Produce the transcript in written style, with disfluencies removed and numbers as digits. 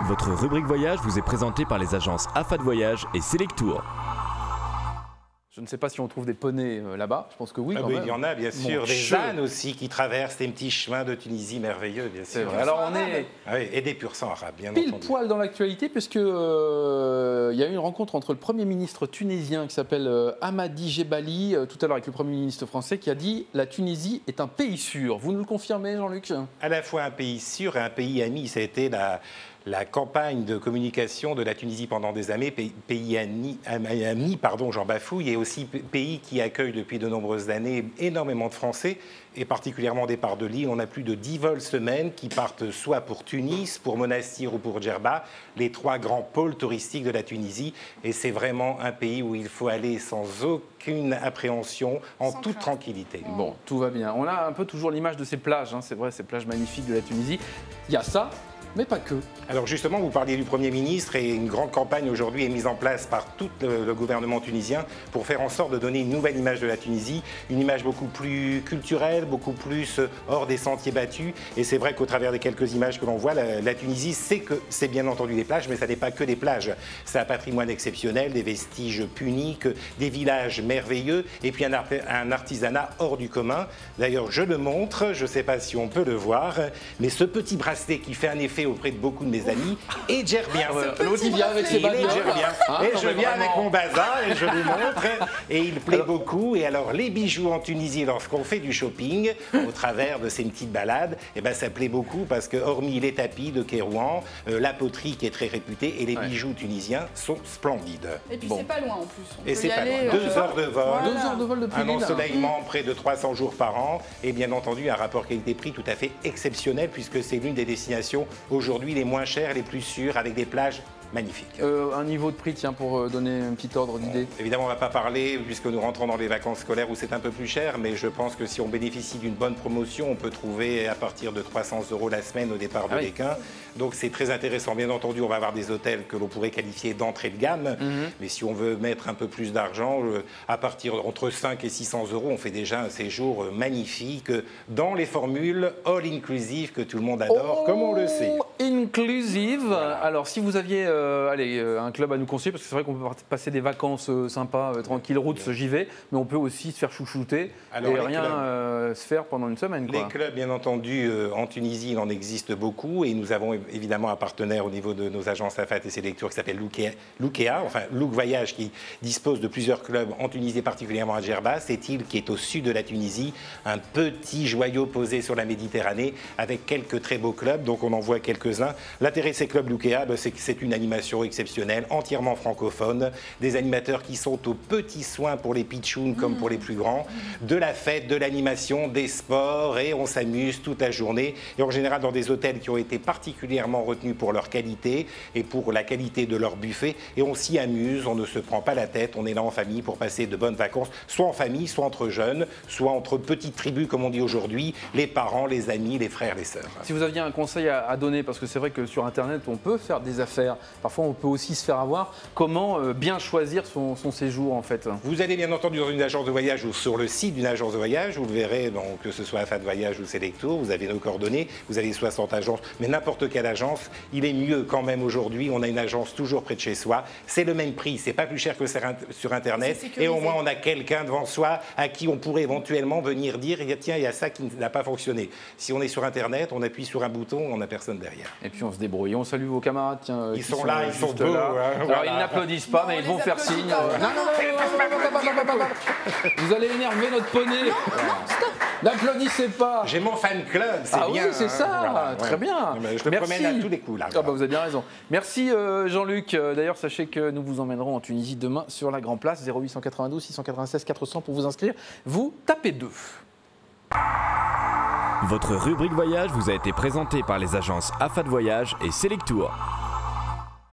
Votre rubrique voyage vous est présentée par les agences AFAD Voyage et Selectour. Je ne sais pas si on trouve des poneys là-bas, je pense que oui. Ah quand oui, même. il y en a bien sûr, des ânes aussi qui traversent les petits chemins de Tunisie merveilleux, bien sûr. C'est vrai. Alors on est Ah oui, et des pur sang arabes, bien pile entendu. poil dans l'actualité puisque il y a eu une rencontre entre le Premier ministre tunisien qui s'appelle Hamadi Jebali, tout à l'heure avec le Premier ministre français qui a dit « La Tunisie est un pays sûr ». Vous nous le confirmez, Jean-Luc ? À la fois un pays sûr et un pays ami, ça a été la campagne de communication de la Tunisie pendant des années, pays ami, j'en bafouille, et aussi pays qui accueille depuis de nombreuses années énormément de Français, et particulièrement des parts de l'île. On a plus de 10 vols semaine qui partent soit pour Tunis, pour Monastir ou pour Djerba, les trois grands pôles touristiques de la Tunisie. Et c'est vraiment un pays où il faut aller sans aucune appréhension, en toute tranquillité. Bon, tout va bien. On a un peu toujours l'image de ces plages, hein, c'est vrai, ces plages magnifiques de la Tunisie. Il y a ça, mais pas que. Alors justement, vous parliez du Premier ministre et une grande campagne aujourd'hui est mise en place par tout le gouvernement tunisien pour faire en sorte de donner une nouvelle image de la Tunisie, une image beaucoup plus culturelle, beaucoup plus hors des sentiers battus. Et c'est vrai qu'au travers des quelques images que l'on voit, la Tunisie, c'est bien entendu des plages, mais ça n'est pas que des plages. C'est un patrimoine exceptionnel, des vestiges puniques, des villages merveilleux et puis un artisanat hors du commun. D'ailleurs, je le montre, je ne sais pas si on peut le voir, mais ce petit bracelet qui fait un effet auprès de beaucoup de mes amis est djerbien. L'autre, il vient avec ses Il est babioles. djerbien. Et je viens avec mon bazar et je vous montre. Et il plaît beaucoup. Et alors, les bijoux en Tunisie, lorsqu'on fait du shopping, au travers de ces petites balades, eh ben, ça plaît beaucoup parce que, hormis les tapis de Kérouan, la poterie qui est très réputée et les bijoux tunisiens sont splendides. Et puis c'est pas loin en plus. On Et peut c'est y pas aller, loin. 2 heures de vol. Voilà. 2 heures de vol depuis Un l'île. ensoleillement près de 300 jours par an et bien entendu un rapport qualité-prix tout à fait exceptionnel puisque c'est l'une des destinations aujourd'hui les moins chères, les plus sûres, avec des plages magnifiques. Un niveau de prix, tiens, pour donner un petit ordre d'idée. Évidemment, on ne va pas parler, puisque nous rentrons dans les vacances scolaires où c'est un peu plus cher, mais je pense que si on bénéficie d'une bonne promotion, on peut trouver à partir de 300 € la semaine au départ de Pékin. Donc c'est très intéressant. Bien entendu, on va avoir des hôtels que l'on pourrait qualifier d'entrée de gamme, mais si on veut mettre un peu plus d'argent, à partir entre 5 et 600 €, on fait déjà un séjour magnifique dans les formules all-inclusive que tout le monde adore, comme on le sait. Inclusive. Voilà. Alors, si vous aviez un club à nous conseiller, parce que c'est vrai qu'on peut passer des vacances sympas, tranquilles, routes, j'y vais, mais on peut aussi se faire chouchouter Alors, et les rien se faire pendant une semaine. Les Quoi. clubs, bien entendu, en Tunisie, il en existe beaucoup et nous avons évidemment un partenaire au niveau de nos agences AFAT et Selectour qui s'appelle Loukea, enfin Louk Voyage, qui dispose de plusieurs clubs en Tunisie, particulièrement à Djerba, cette île qui est au sud de la Tunisie, un petit joyau posé sur la Méditerranée avec quelques très beaux clubs, donc on en voit quelques-uns. L'intérêt de ces clubs Loukea, c'est que c'est une animation exceptionnelle, entièrement francophone, des animateurs qui sont aux petits soins pour les pitchouns comme pour les plus grands, de la fête, de l'animation, des sports et on s'amuse toute la journée et en général dans des hôtels qui ont été particulièrement retenus pour leur qualité et pour la qualité de leur buffet et on s'y amuse, on ne se prend pas la tête, on est là en famille pour passer de bonnes vacances, soit en famille, soit entre jeunes, soit entre petites tribus comme on dit aujourd'hui, les parents, les amis, les frères, les sœurs. Si vous aviez un conseil à donner, parce que c'est vrai que sur Internet, on peut faire des affaires, parfois on peut aussi se faire avoir, comment bien choisir son séjour en fait? Vous allez bien entendu dans une agence de voyage ou sur le site d'une agence de voyage, vous le verrez, donc, que ce soit AFAT Voyage ou Selectour, vous avez nos coordonnées, vous avez 60 agences, mais n'importe quelle agence, il est mieux quand même aujourd'hui, on a une agence toujours près de chez soi, c'est le même prix, c'est pas plus cher que sur Internet, et au moins on a quelqu'un devant soi à qui on pourrait éventuellement venir dire, tiens, il y a ça qui n'a pas fonctionné. Si on est sur Internet, on appuie sur un bouton, on n'a personne derrière. Et puis on se débrouille. On salue vos camarades. Tiens, ils sont là, ils sont beaux. Là. Hein, alors voilà. ils n'applaudissent pas, mais ils vont faire signe. Non, vous allez énerver notre poney. N'applaudissez pas. J'ai mon fan club, c'est bien. Ah oui, c'est ça. Voilà, très bien. Je te promène à tous les coups là. Ah bah, vous avez bien raison. Merci Jean-Luc. D'ailleurs, sachez que nous vous emmènerons en Tunisie demain sur la Grand Place, 0892 696 400 pour vous inscrire. Vous tapez 2. Votre rubrique voyage vous a été présentée par les agences AFAD Voyage et Selectour.